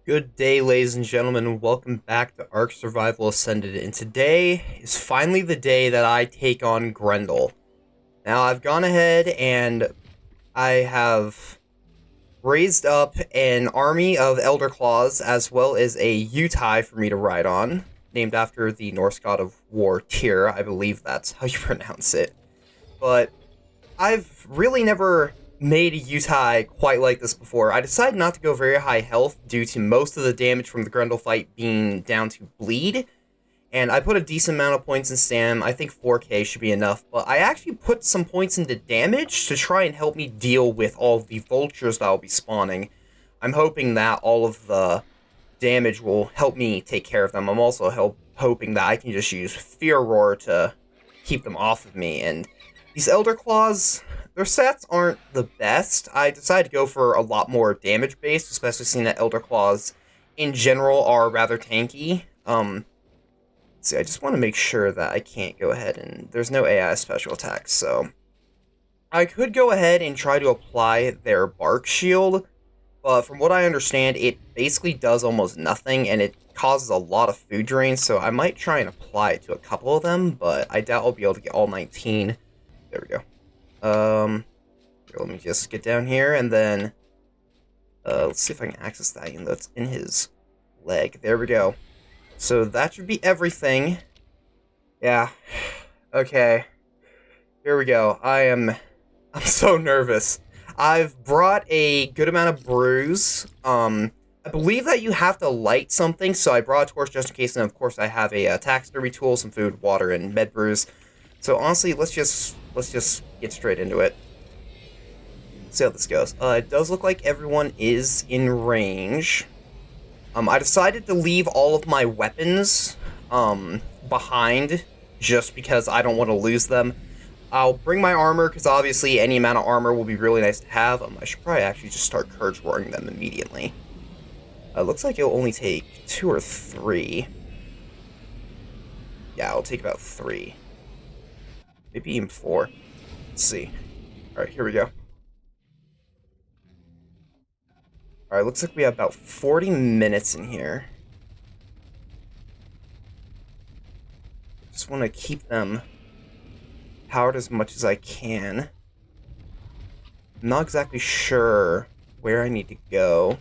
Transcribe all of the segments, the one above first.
Good day, ladies and gentlemen, and welcome back to Ark Survival Ascended. And today is finally the day that I take on Grendel. Now, I've gone ahead and I have raised up an army of Elder Claws as well as a Utai for me to ride on, named after the Norse god of war, Tyr. I believe that's how you pronounce it. But I've really never made a Utai quite like this before. I decided not to go very high health due to most of the damage from the Grendel fight being down to bleed, and I put a decent amount of points in stam. I think 4k should be enough, but I actually put some points into damage to try and help me deal with all of the vultures that will be spawning. I'm hoping that all of the damage will help me take care of them. I'm also hoping that I can just use Fear Roar to keep them off of me, and these Elder Claws, their stats aren't the best. I decided to go for a lot more damage based, especially seeing that Elder Claws in general are rather tanky. See, I just want to make sure that I can't go ahead and there's no AI special attacks, so I could go ahead and try to apply their Bark Shield, but from what I understand, it basically does almost nothing and it causes a lot of food drain, so I might try and apply it to a couple of them, but I doubt I'll be able to get all 19. There we go. Here, let me just get down here, and then, let's see if I can access that, even though it's in his leg. There we go. So that should be everything. Yeah. Okay. Here we go. I'm so nervous. I've brought a good amount of brews. I believe that you have to light something, so I brought a torch just in case, and of course I have a taxidermy tool, some food, water, and med brews. So honestly, let's just get straight into it. See how this goes. It does look like everyone is in range. I decided to leave all of my weapons behind just because I don't want to lose them. I'll bring my armor because obviously any amount of armor will be really nice to have. I should probably actually just start Courage Roaring them immediately. Looks like it'll only take 2 or 3. Yeah, it'll take about 3. Maybe even 4. Let's see. Alright, here we go. Alright, looks like we have about 40 minutes in here. Just want to keep them powered as much as I can. I'm not exactly sure where I need to go.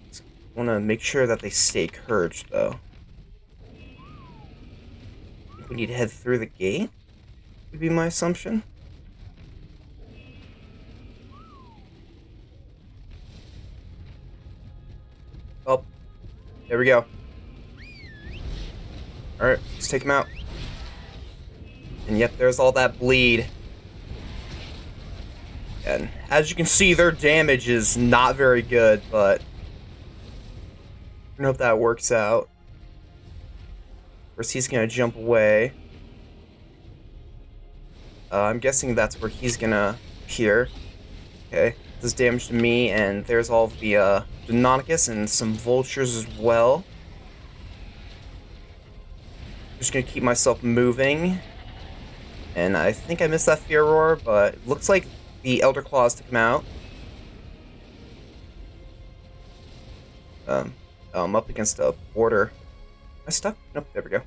Just want to make sure that they stay couraged, though. We need to head through the gate, would be my assumption. Oh, there we go. Alright, let's take him out. And yep, there's all that bleed. And as you can see, their damage is not very good, but I don't know if that works out. First, he's gonna jump away. I'm guessing that's where he's gonna appear. Okay, this damage to me, and there's all of the Deinonychus and some vultures as well. Just gonna keep myself moving. And I think I missed that Fear Roar, but it looks like the Elder Claws took him out. I'm up against a border. Am I stuck? Nope, there we go.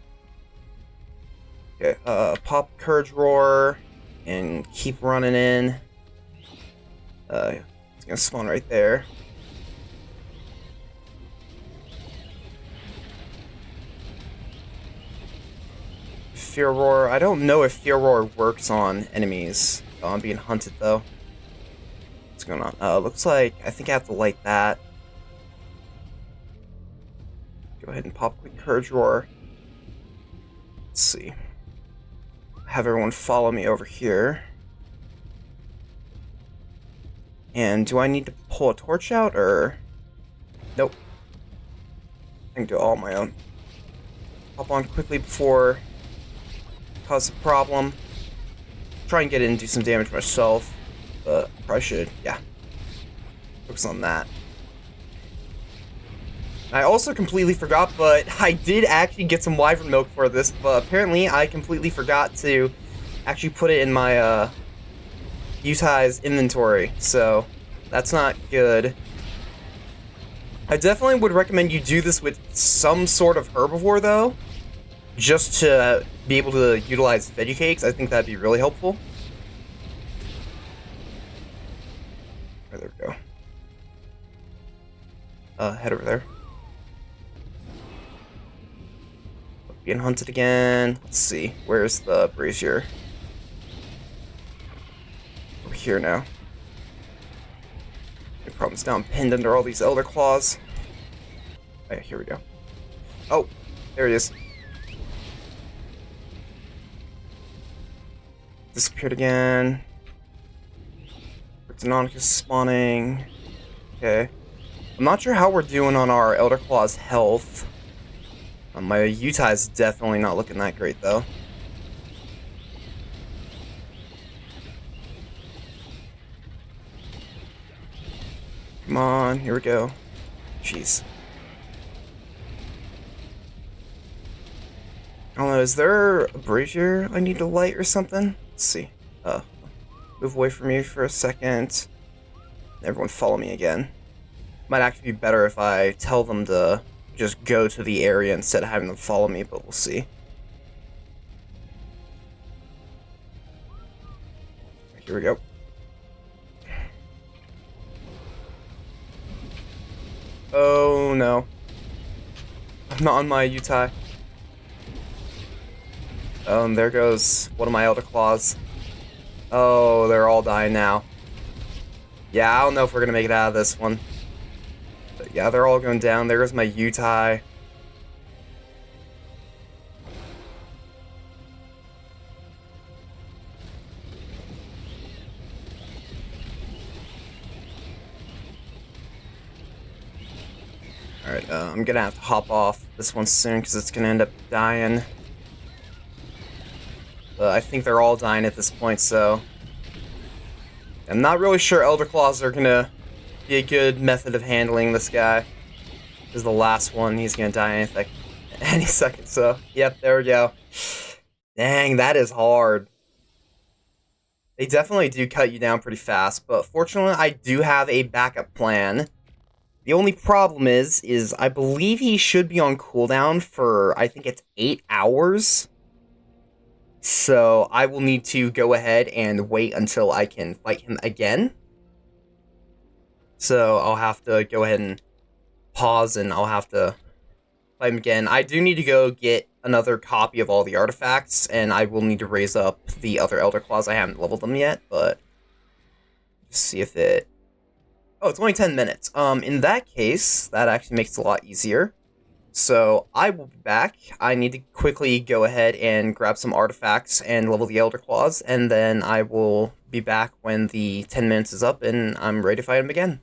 Okay, pop Courage Roar and keep running in. It's gonna spawn right there. Fear Roar. I don't know if Fear Roar works on enemies. Oh, I'm being hunted though. What's going on? Looks like I think I have to light that. Go ahead and pop quick Courage Roar. Let's see. Have everyone follow me over here. And do I need to pull a torch out, or... Nope. I can do it all on my own. Hop on quickly before it causes a problem. Try and get in and do some damage myself, but probably should, yeah. Focus on that. I also completely forgot, but I did actually get some wyvern milk for this, but apparently I completely forgot to actually put it in my Utai's inventory, so that's not good. I definitely would recommend you do this with some sort of herbivore, though, just to be able to utilize veggie cakes. I think that'd be really helpful. Oh, there we go. Head over there. Being hunted again. Let's see. Where's the brazier? Over here now. No problems now. I'm pinned under all these elder claws. Oh, yeah, here we go. Oh, there he is. Disappeared again. Deinonychus spawning. Okay. I'm not sure how we're doing on our elder claw's health. My Utai is definitely not looking that great, though. Come on, here we go. Jeez. I don't know, is there a brazier I need to light or something? Let's see. Move away from me for a second. Everyone follow me again. Might actually be better if I tell them to just go to the area instead of having them follow me, but we'll see. Here we go. Oh no. I'm not on my Utai. And there goes one of my elder claws. Oh, they're all dying now. Yeah, I don't know if we're gonna make it out of this one. But yeah, they're all going down. There goes my Utai. Alright, I'm gonna have to hop off this one soon because it's gonna end up dying. I think they're all dying at this point, so I'm not really sure Elder Claws are gonna be a good method of handling this guy. This is the last one. He's gonna die any second, so yep, there we go. Dang, that is hard. They definitely do cut you down pretty fast, but fortunately I do have a backup plan. The only problem is I believe he should be on cooldown for, I think it's 8 hours. So I will need to go ahead and wait until I can fight him again. So I'll have to go ahead and pause and I'll have to fight him again. I do need to go get another copy of all the artifacts, and I will need to raise up the other Elder Claws. I haven't leveled them yet, but just see if it... Oh, it's only 10 minutes. In that case, that actually makes it a lot easier. So I will be back. I need to quickly go ahead and grab some artifacts and level the Elder Claws, and then I will be back when the 10 minutes is up and I'm ready to fight him again.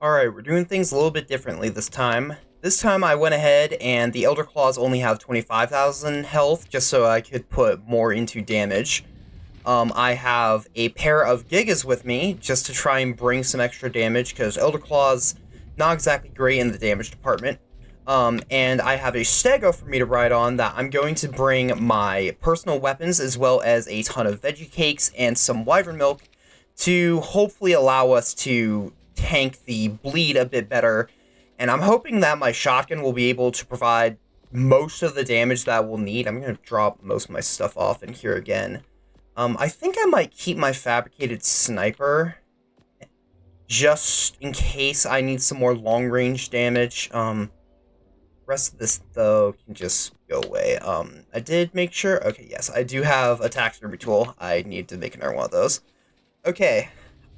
Alright, we're doing things a little bit differently this time. This time I went ahead and the Elder Claws only have 25,000 health, just so I could put more into damage. I have a pair of Gigas with me, just to try and bring some extra damage, because Elder Claws not exactly great in the damage department. And I have a Stego for me to ride on that I'm going to bring my personal weapons, as well as a ton of veggie cakes and some wyvern milk, to hopefully allow us to tank the bleed a bit better. And I'm hoping that my shotgun will be able to provide most of the damage that we'll need. I'm going to drop most of my stuff off in here again. I think I might keep my fabricated sniper, just in case I need some more long-range damage. Rest of this, though, can just go away. I did make sure... Okay, yes, I do have a taxidermy tool. I need to make another one of those. Okay,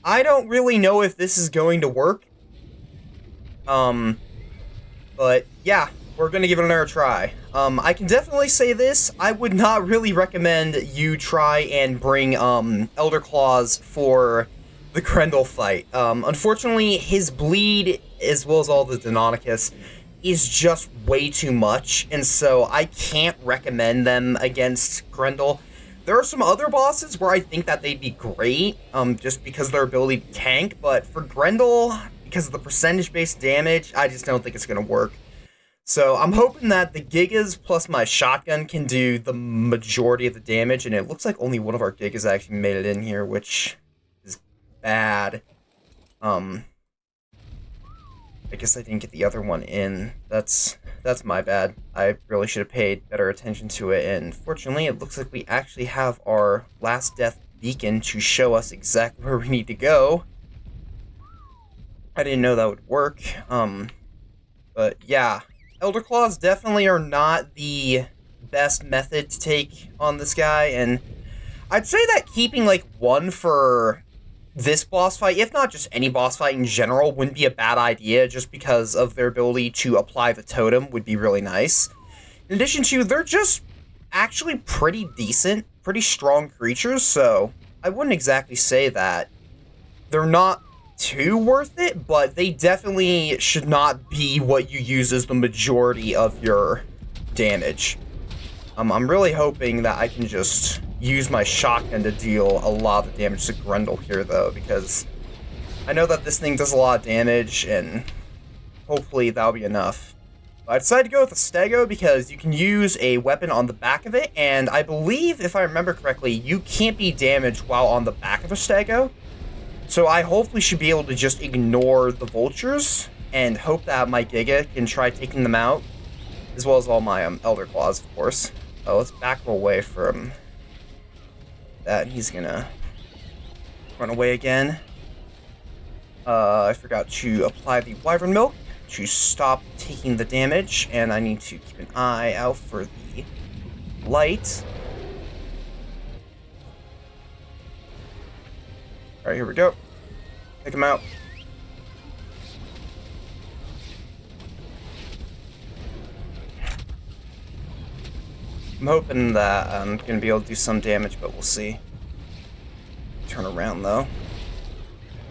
I don't really know if this is going to work. But, yeah, we're gonna give it another try. I can definitely say this, I would not really recommend you try and bring, Elder Claws for the Grendel fight. Unfortunately, his bleed, as well as all the Deinonychus, is just way too much, and so I can't recommend them against Grendel. There are some other bosses where I think that they'd be great, just because of their ability to tank, but for Grendel, because of the percentage-based damage, I just don't think it's gonna work. So I'm hoping that the Gigas plus my shotgun can do the majority of the damage, and it looks like only one of our Gigas actually made it in here, which is bad. I I guess I didn't get the other one in. That's my bad. I really should have paid better attention to it, and fortunately it looks like we actually have our last death beacon to show us exactly where we need to go. I didn't know that would work. But yeah, Elder Claws definitely are not the best method to take on this guy, and I'd say that keeping like one for this boss fight, if not just any boss fight in general, wouldn't be a bad idea, just because of their ability to apply the totem would be really nice. In addition to, they're just actually pretty decent, pretty strong creatures, so I wouldn't exactly say that they're not too worth it, but they definitely should not be what you use as the majority of your damage. I'm really hoping that I can just use my shotgun to deal a lot of damage to Grendel here, though, because I know that this thing does a lot of damage, and hopefully that'll be enough. I decided to go with the Stego because you can use a weapon on the back of it, and I believe, if I remember correctly, you can't be damaged while on the back of a Stego. So I hopefully should be able to just ignore the vultures and hope that my Giga can try taking them out, as well as all my Elder Claws, of course. Let's back away from that. He's gonna run away again. I forgot to apply the Wyvern Milk to stop taking the damage, and I need to keep an eye out for the light. Alright, here we go. Take him out. I'm hoping that I'm going to be able to do some damage, but we'll see. Turn around, though.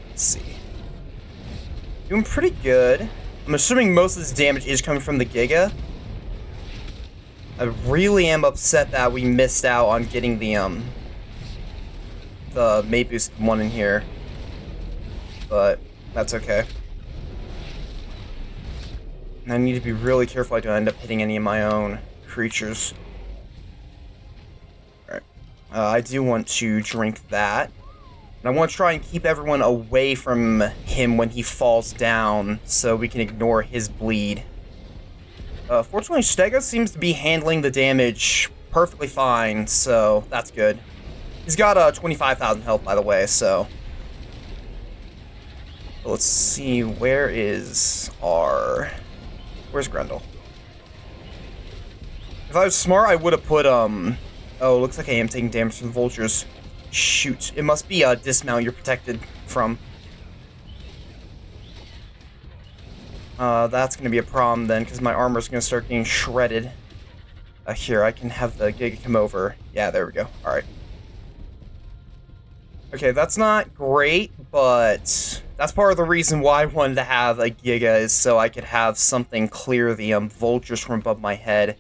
Let's see. Doing pretty good. I'm assuming most of this damage is coming from the Giga. I really am upset that we missed out on getting the Mate Boost one in here. But that's okay. And I need to be really careful I don't end up hitting any of my own creatures. Alright. I do want to drink that. And I want to try and keep everyone away from him when he falls down so we can ignore his bleed. Fortunately, Stego seems to be handling the damage perfectly fine, so that's good. He's got 25,000 health, by the way, so... Let's see, where's Grendel? If I was smart, I would have put, Oh, looks like I am taking damage from the vultures. Shoot, it must be a dismount you're protected from. That's gonna be a problem then, because my armor's gonna start getting shredded. Here, I can have the Giga come over. Yeah, there we go. Alright. Okay, that's not great, but that's part of the reason why I wanted to have a Giga, is so I could have something clear the vultures from above my head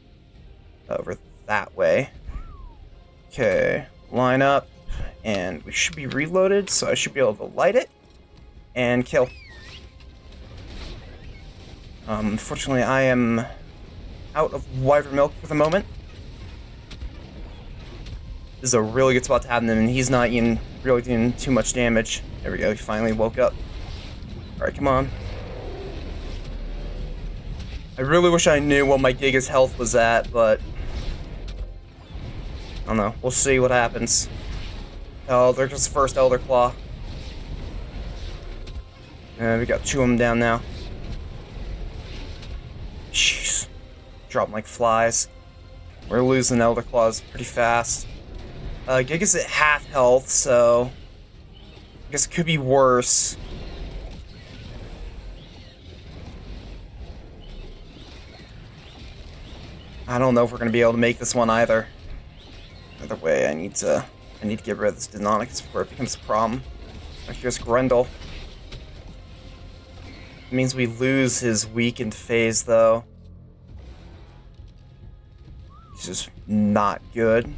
over that way. Okay, line up, and we should be reloaded, so I should be able to light it and kill. Unfortunately, I am out of Wyvern Milk for the moment. This is a really good spot to have him, and he's not even really doing too much damage. There we go, he finally woke up. Alright, come on. I really wish I knew what my Giga's health was at, but... I don't know, we'll see what happens. Oh, there's his first Elder Claw. We got two of them down now. Jeez. Drop them like flies. We're losing Elder Claws pretty fast. Giga's at half health, so... I guess it could be worse. I don't know if we're gonna be able to make this one either. Either way, I need to get rid of this Deinonychus before it becomes a problem. Here's Grendel. It means we lose his weakened phase, though. It's just not good.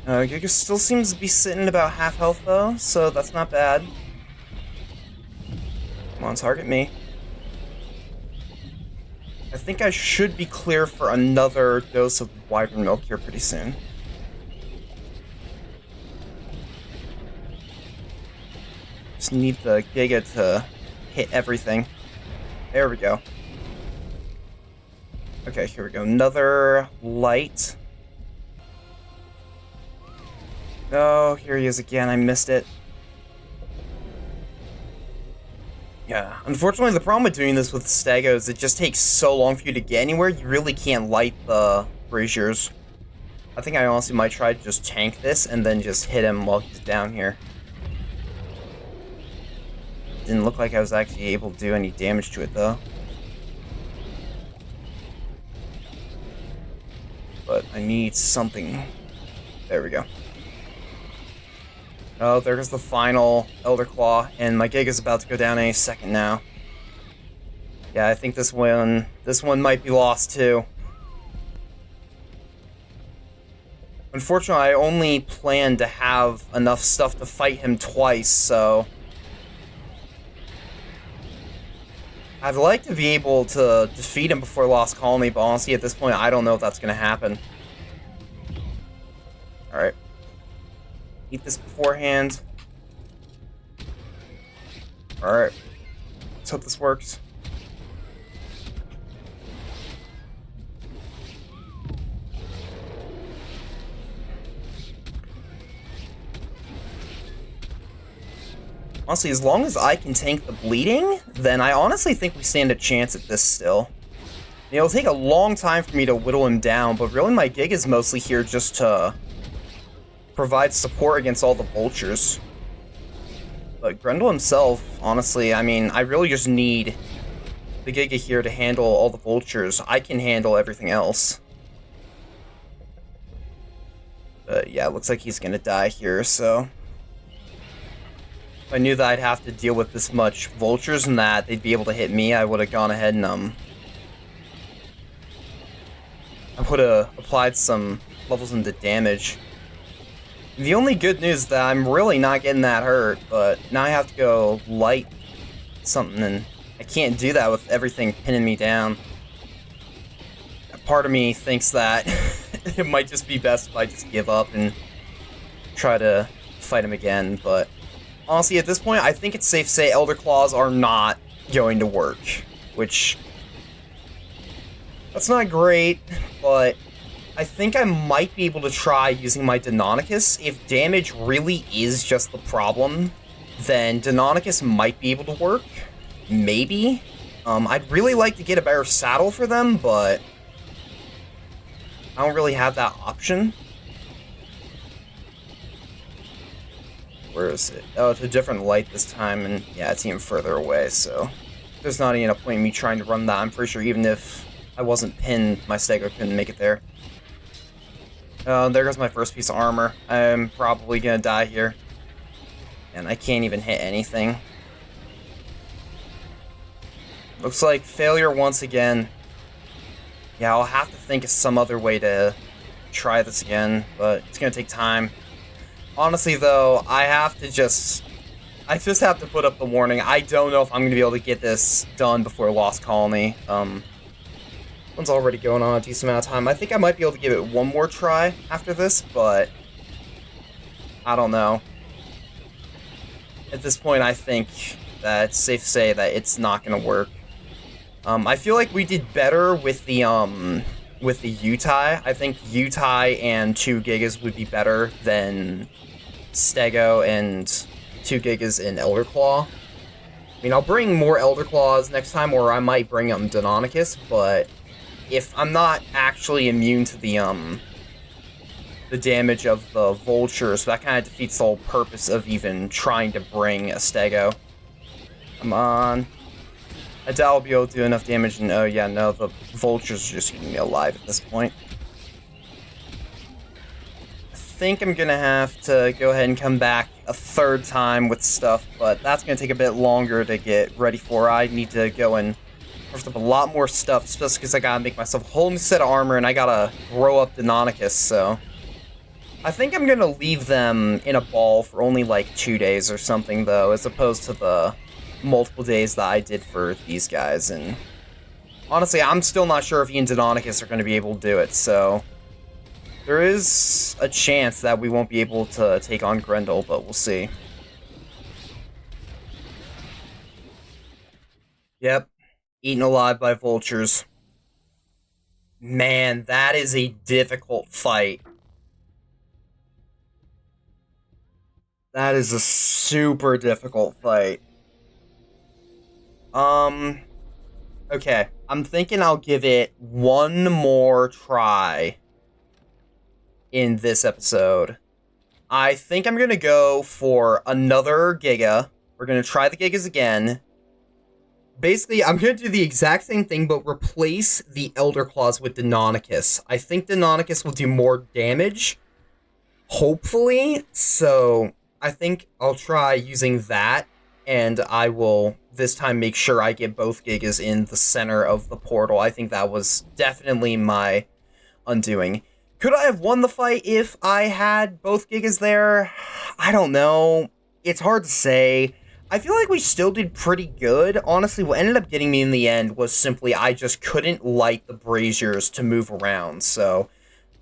Giga still seems to be sitting about half health, though, so that's not bad. Come on, target me. I think I should be clear for another dose of Wyvern Milk here pretty soon. Just need the Giga to hit everything. There we go. Okay, here we go. Another light. Oh, here he is again. I missed it. Yeah, unfortunately the problem with doing this with Stego is it just takes so long for you to get anywhere, you really can't light the braziers. I think I honestly might try to just tank this and then just hit him while he's down here. Didn't look like I was actually able to do any damage to it though. But I need something. There we go. Oh, there's the final Elder Claw, and my Giga's about to go down any second now. Yeah, I think this one might be lost too. Unfortunately, I only planned to have enough stuff to fight him twice, so I'd like to be able to defeat him before Lost Colony, but honestly, at this point, I don't know if that's going to happen. Alright. Eat this beforehand. Alright. Let's hope this works. Honestly, as long as I can tank the bleeding, then I honestly think we stand a chance at this still. It'll take a long time for me to whittle him down, but really my gig is mostly here just to provide support against all the vultures. But Grendel himself, honestly, I mean, I really just need the Giga here to handle all the vultures. I can handle everything else. But yeah, it looks like he's gonna die here, so if I knew that I'd have to deal with this much vultures and that they'd be able to hit me, I would have gone ahead and I would have applied some levels into damage. The only good news is that I'm really not getting that hurt, but now I have to go light something, and I can't do that with everything pinning me down. Part of me thinks that it might just be best if I just give up and try to fight him again, but honestly, at this point, I think it's safe to say Elder Claws are not going to work, which that's not great, but I think I might be able to try using my Deinonychus. If damage really is just the problem, then Deinonychus might be able to work. Maybe. I'd really like to get a better saddle for them, but I don't really have that option. Where is it? Oh, it's a different light this time, and yeah, it's even further away, so there's not even a point in me trying to run that. I'm pretty sure even if I wasn't pinned, my Stego couldn't make it there. There goes my first piece of armor. I'm probably gonna die here. And I can't even hit anything. Looks like failure once again. Yeah, I'll have to think of some other way to try this again, but it's gonna take time. Honestly, though, I just have to put up the warning. I don't know if I'm gonna be able to get this done before Lost Colony. One's already going on a decent amount of time. I think I might be able to give it one more try after this, but I don't know. At this point, I think that it's safe to say that it's not going to work. I feel like we did better with the Utai. I think Utai and 2 Gigas would be better than Stego and 2 Gigas in Elder Claw. I mean, I'll bring more Elder Claws next time, or I might bring Deinonychus, but if I'm not actually immune to the damage of the vultures, that kind of defeats the whole purpose of even trying to bring a Stego. Come on. I doubt I'll be able to do enough damage, and oh yeah, no, the vultures are just eating me alive at this point. I think I'm gonna have to go ahead and come back a third time with stuff, but that's gonna take a bit longer to get ready for. I need to go and craft up a lot more stuff, especially because I gotta make myself a whole new set of armor, and I gotta grow up Deinonychus, so I think I'm gonna leave them in a ball for only like 2 days or something, though, as opposed to the multiple days that I did for these guys. And honestly, I'm still not sure if he and Deinonychus are gonna be able to do it, so there is a chance that we won't be able to take on Grendel, but we'll see. Yep. Eaten alive by vultures. Man, that is a difficult fight. That is a super difficult fight. Um, okay. I'm thinking I'll give it one more try in this episode. I think I'm gonna go for another Giga. We're gonna try the Gigas again. Basically, I'm gonna do the exact same thing, but replace the Elder Claws with Deinonychus. I think Deinonychus will do more damage, hopefully, so I think I'll try using that, and I will this time make sure I get both Gigas in the center of the portal. I think that was definitely my undoing. Could I have won the fight if I had both Gigas there? I don't know. It's hard to say. I feel like we still did pretty good. Honestly, what ended up getting me in the end was simply I just couldn't light the braziers to move around. So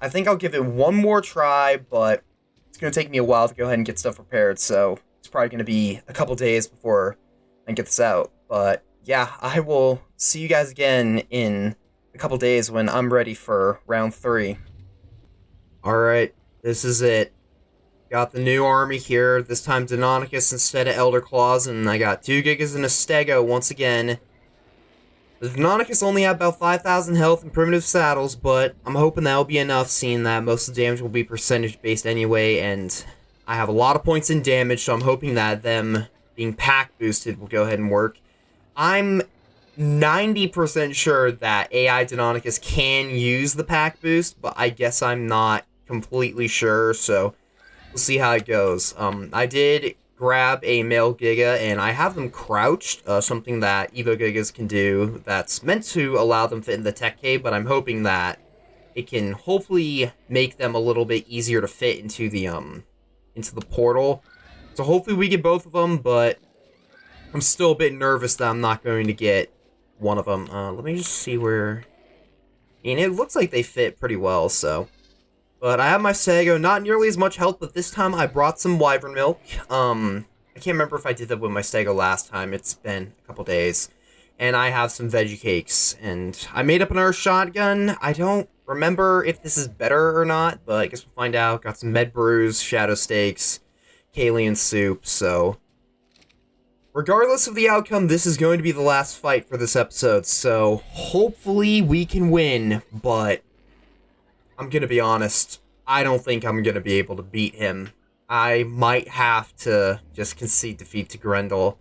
I think I'll give it one more try, but it's going to take me a while to go ahead and get stuff prepared. So it's probably going to be a couple days before I get this out. But yeah, I will see you guys again in a couple days when I'm ready for round 3. Alright, this is it. Got the new army here, this time Deinonychus instead of Elder Claws, and I got 2 Gigas and a Stego once again. The Deinonychus only had about 5,000 health and primitive saddles, but I'm hoping that'll be enough, seeing that most of the damage will be percentage based anyway, and I have a lot of points in damage, so I'm hoping that them being pack boosted will go ahead and work. I'm 90% sure that AI Deinonychus can use the pack boost, but I guess I'm not completely sure, so we'll see how it goes. I did grab a male Giga, and I have them crouched, something that Evo Gigas can do that's meant to allow them to fit in the tech cave, but I'm hoping that it can hopefully make them a little bit easier to fit into the portal. So hopefully we get both of them, but I'm still a bit nervous that I'm not going to get one of them. Let me just see where... I mean, it looks like they fit pretty well, so... But I have my Sago, not nearly as much health, but this time I brought some Wyvern Milk. I can't remember if I did that with my Sago last time. It's been a couple days. And I have some Veggie Cakes. And I made up another shotgun. I don't remember if this is better or not, but I guess we'll find out. Got some Med Brews, Shadow Steaks, Kalian Soup, so... Regardless of the outcome, this is going to be the last fight for this episode, so hopefully we can win, but... I'm gonna be honest, I don't think I'm gonna be able to beat him. I might have to just concede defeat to Grendel.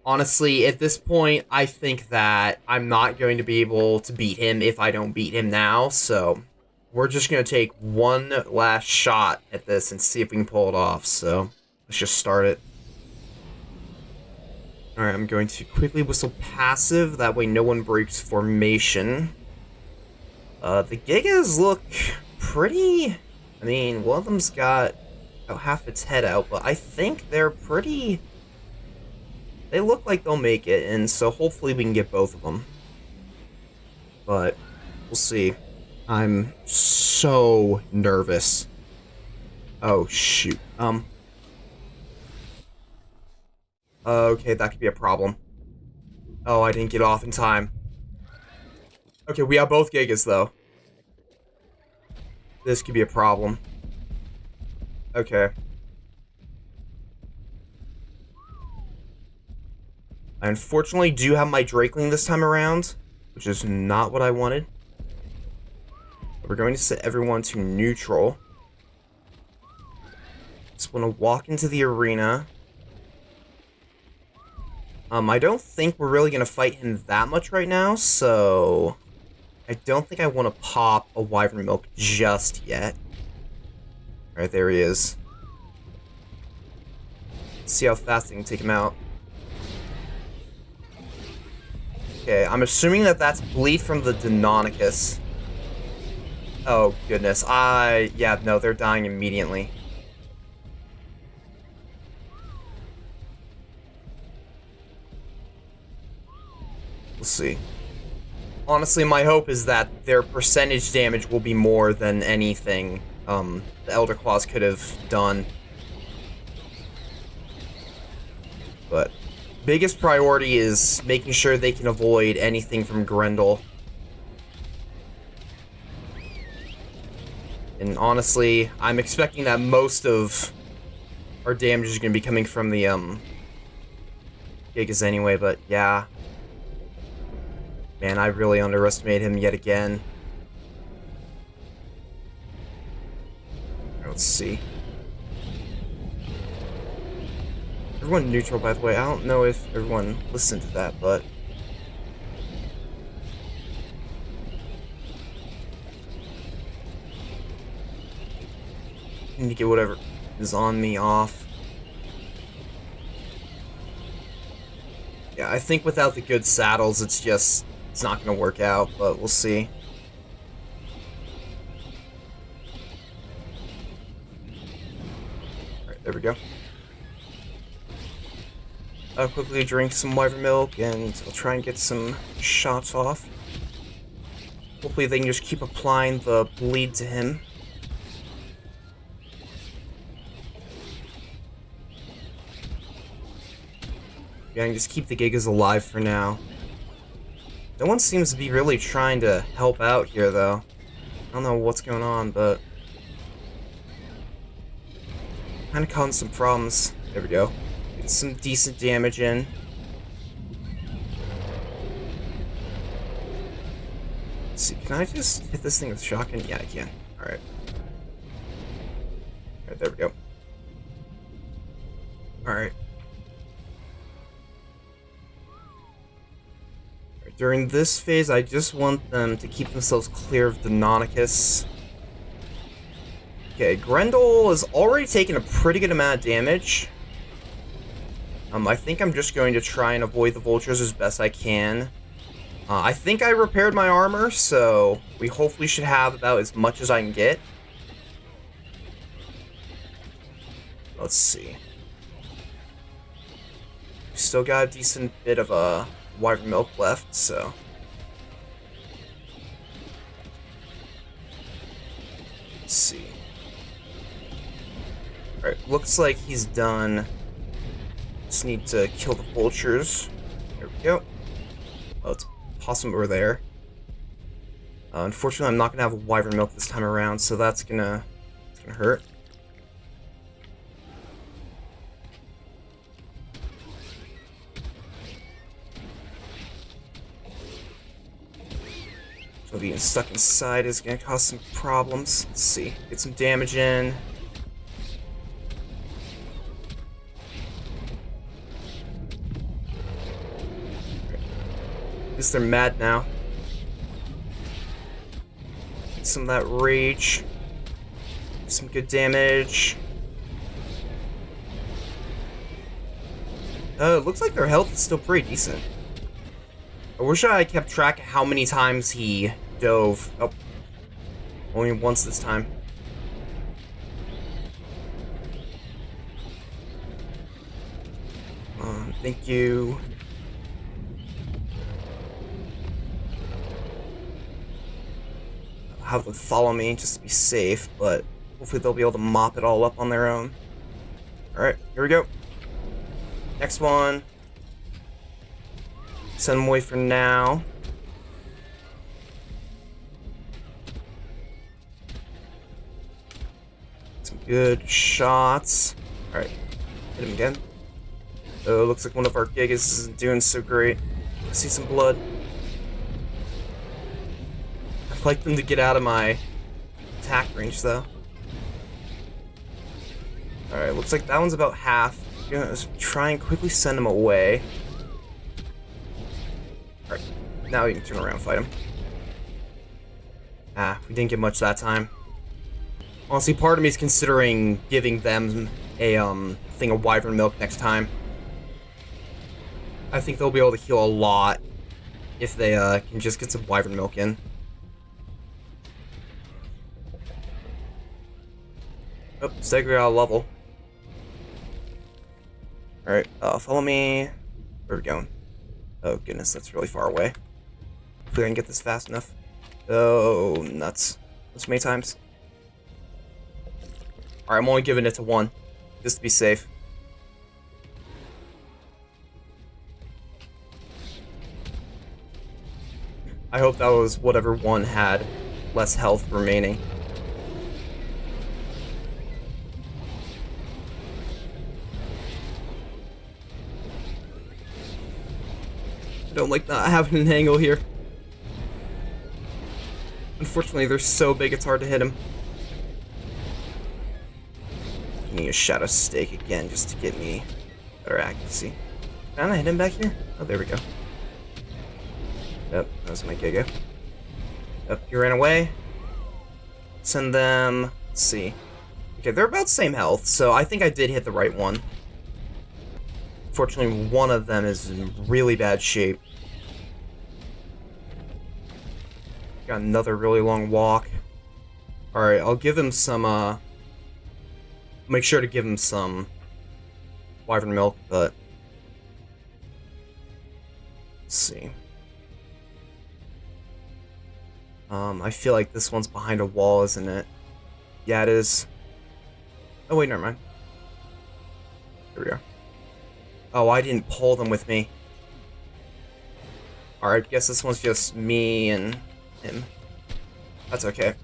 Honestly, at this point, I think that I'm not going to be able to beat him if I don't beat him now, so we're just gonna take one last shot at this and see if we can pull it off, so let's just start it. Alright, I'm going to quickly whistle passive, that way no one breaks formation. The Gigas look pretty... I mean, one of them's got about half its head out, but I think they're pretty... They look like they'll make it, and so hopefully we can get both of them. But, we'll see. I'm so nervous. Oh, shoot. Okay, that could be a problem. Oh, I didn't get off in time. Okay, we have both Gigas, though. This could be a problem. Okay. I unfortunately do have my Drakeling this time around, which is not what I wanted. We're going to set everyone to neutral. Just want to walk into the arena. I don't think we're really going to fight him that much right now, so... I don't think I want to pop a Wyvern Milk just yet. Alright, there he is. Let's see how fast I can take him out. Okay, I'm assuming that that's bleed from the Deinonychus. Oh, goodness. Yeah, no, they're dying immediately. Let's see. Honestly, my hope is that their percentage damage will be more than anything the Elder Claws could have done. But biggest priority is making sure they can avoid anything from Grendel. And honestly, I'm expecting that most of our damage is going to be coming from the, Gigas anyway, but yeah. Man, I really underestimated him yet again. Let's see. Everyone neutral, by the way. I don't know if everyone listened to that, but... I need to get whatever is on me off. Yeah, I think without the good saddles, it's not going to work out, but we'll see. Alright, there we go. I'll quickly drink some wyvern milk, and I'll try and get some shots off. Hopefully they can just keep applying the bleed to him. Yeah, I can just keep the Gigas alive for now. No one seems to be really trying to help out here, though. I don't know what's going on, but... kind of causing some problems. There we go. Get some decent damage in. Let's see, can I just hit this thing with shotgun? Yeah, I can. Alright. Alright, there we go. Alright. During this phase, I just want them to keep themselves clear of the Deinonychus. Okay, Grendel is already taking a pretty good amount of damage. I think I'm just going to try and avoid the vultures as best I can. I think I repaired my armor, so we hopefully should have about as much as I can get. Let's see. We still got a decent bit of a wyvern milk left, so... let's see. Alright, looks like he's done. Just need to kill the vultures. There we go. Oh, it's possum over there. Unfortunately, I'm not gonna have a wyvern milk this time around, so it's gonna hurt. So being stuck inside is gonna cause some problems. Let's see. Get some damage in. At least they're mad now. Get some of that rage. Some good damage. It looks like their health is still pretty decent. I wish I kept track of how many times he dove. Oh. Only once this time. Thank you. I'll have them follow me just to be safe, but hopefully they'll be able to mop it all up on their own. Alright, here we go. Next one. Send them away for now. Some good shots. Alright, hit him again. Oh, looks like one of our Gigas isn't doing so great. I see some blood. I'd like them to get out of my attack range, though. Alright, looks like that one's about half. I'm gonna try and quickly send him away. Alright, now we can turn around and fight him. Ah, we didn't get much that time. Honestly, part of me is considering giving them a, thing of wyvern milk next time. I think they'll be able to heal a lot if they, can just get some wyvern milk in. Oh, Stegri out of level. Alright, follow me. Where are we going? Oh goodness, that's really far away. Hopefully I can get this fast enough. Oh, nuts. That's many times. Alright, I'm only giving it to one. Just to be safe. I hope that was whatever one had less health remaining. I don't like not having an angle here. Unfortunately, they're so big it's hard to hit him. I need a Shadow Stake again just to get me better accuracy. Can I hit him back here? Oh, there we go. Yep, that was my Giga. Yep, he ran away. Send them... Let's see. Okay, they're about the same health, so I think I did hit the right one. Fortunately, one of them is in really bad shape. Got another really long walk. Alright, I'll give him some, make sure to give him some wyvern milk, but... Let's see. I feel like this one's behind a wall, isn't it? Yeah, it is. Oh, wait, never mind. Here we are. Oh, I didn't pull them with me. Alright, guess this one's just me and him. That's okay.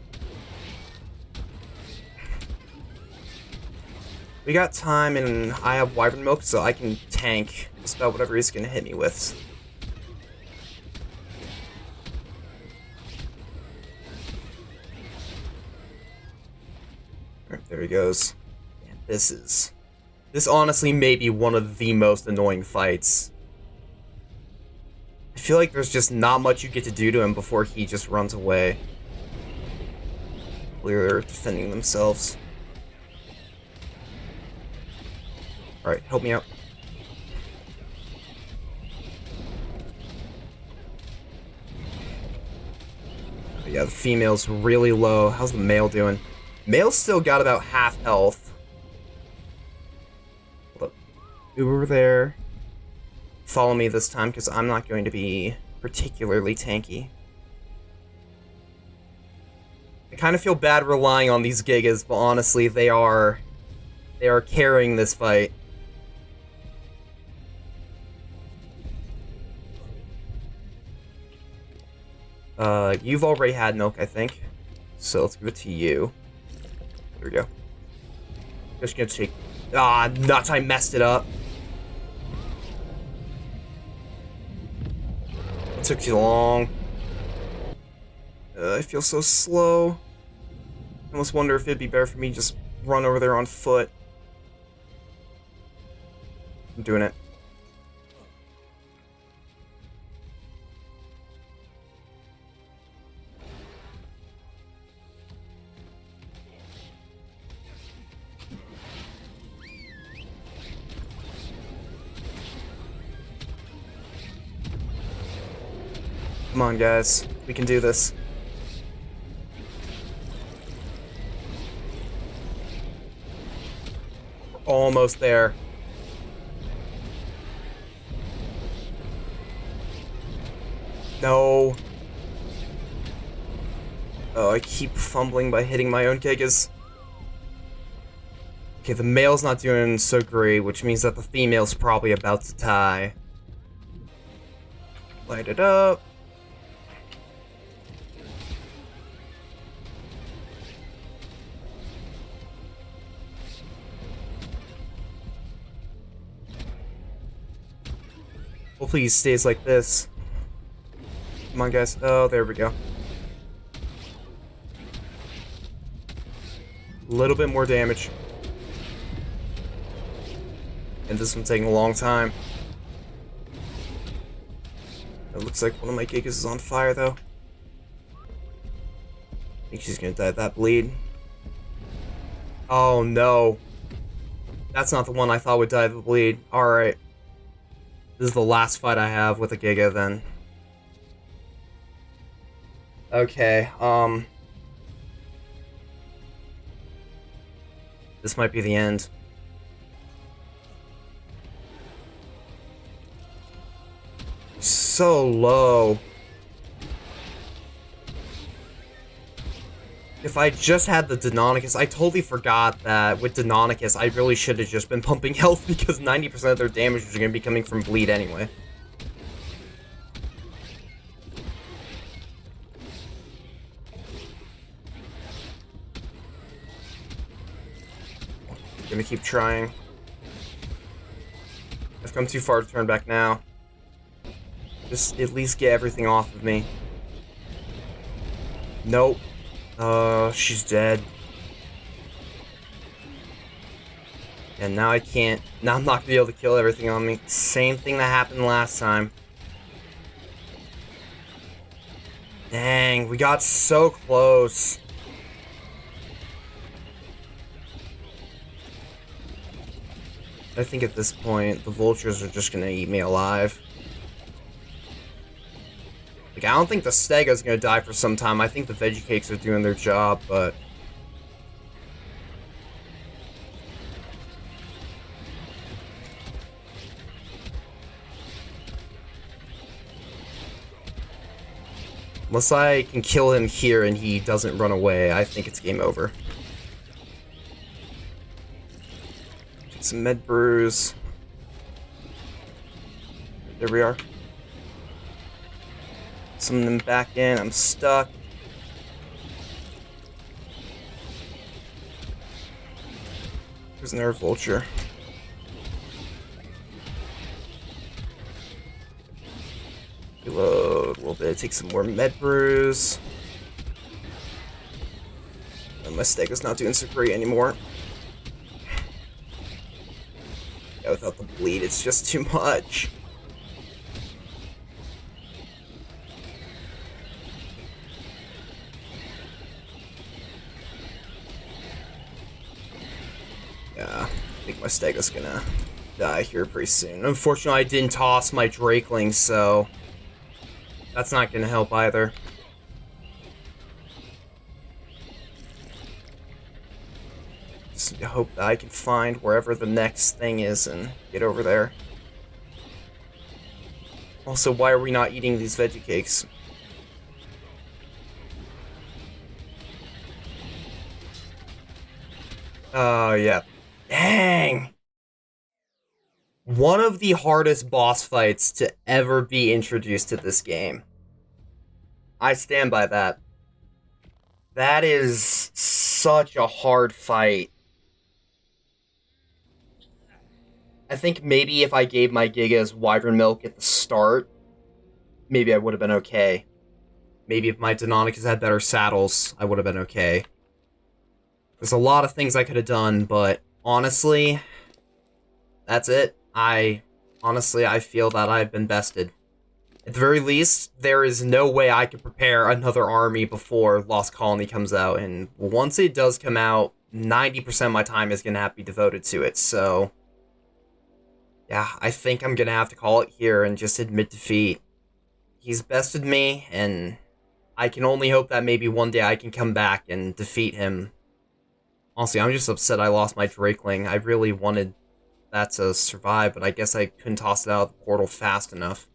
We got time, and I have wyvern milk, so I can tank just about whatever he's gonna hit me with. Alright, there he goes. Man, this honestly may be one of the most annoying fights. I feel like there's just not much you get to do to him before he just runs away. They're defending themselves. Alright, help me out. Oh, yeah, the female's really low. How's the male doing? Male's still got about half health. Hold up. Over there. Follow me this time, because I'm not going to be particularly tanky. I kind of feel bad relying on these Gigas, but honestly, they are carrying this fight. You've already had milk, I think. So let's give it to you. There we go. Just gonna take... Ah, nuts, I messed it up. It took too long. I feel so slow. I almost wonder if it'd be better for me to just run over there on foot. I'm doing it. Come on, guys. We can do this. We're almost there. No. Oh, I keep fumbling by hitting my own Gigas. Okay, the male's not doing so great, which means that the female's probably about to die. Light it up. Hopefully he stays like this. Come on, guys. Oh, there we go. A little bit more damage. And this one's taking a long time. It looks like one of my Gigas is on fire, though. I think she's gonna die of that bleed. Oh, no. That's not the one I thought would die of the bleed. Alright. This is the last fight I have with a Giga, then. Okay, this might be the end. So low. If I just had the Deinonychus, I totally forgot that with Deinonychus, I really should have just been pumping health because 90% of their damage is going to be coming from bleed anyway. gonna keep trying. I've come too far to turn back now. Just at least get everything off of me. Nope. She's dead. And now I can't. Now I'm not gonna be able to kill everything on me. Same thing that happened last time. Dang, we got so close. I think at this point, the vultures are just gonna eat me alive. Like, I don't think the stego's gonna die for some time. I think the veggie cakes are doing their job, but... Unless I can kill him here and he doesn't run away, I think it's game over. Take some med brews. There we are. Summon them back in. I'm stuck. There's another vulture. Reload a little bit. Take some more med brews. And my stego's not doing so great anymore. Yeah, without the bleed, it's just too much. Yeah, I think my stego's gonna die here pretty soon. Unfortunately, I didn't toss my drakeling, so that's not gonna help either. Just hope that I can find wherever the next thing is and get over there. Also, why are we not eating these veggie cakes? Oh, yeah. Dang! One of the hardest boss fights to ever be introduced to this game. I stand by that. That is such a hard fight. I think maybe if I gave my Gigas Wyvern Milk at the start, maybe I would have been okay. Maybe if my Deinonychus had better saddles, I would have been okay. There's a lot of things I could have done, but honestly, that's it. I feel that I've been bested. At the very least, there is no way I can prepare another army before Lost Colony comes out, and once it does come out, 90% of my time is going to have to be devoted to it, so... yeah, I think I'm going to have to call it here and just admit defeat. He's bested me, and I can only hope that maybe one day I can come back and defeat him. Honestly, I'm just upset I lost my Drakeling. I really wanted that to survive, but I guess I couldn't toss it out of the portal fast enough.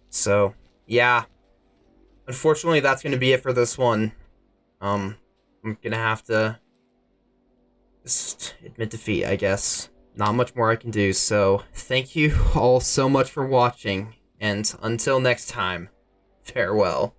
So, yeah. Unfortunately, that's going to be it for this one. I'm going to have to just admit defeat, I guess. Not much more I can do, so thank you all so much for watching, and until next time, farewell.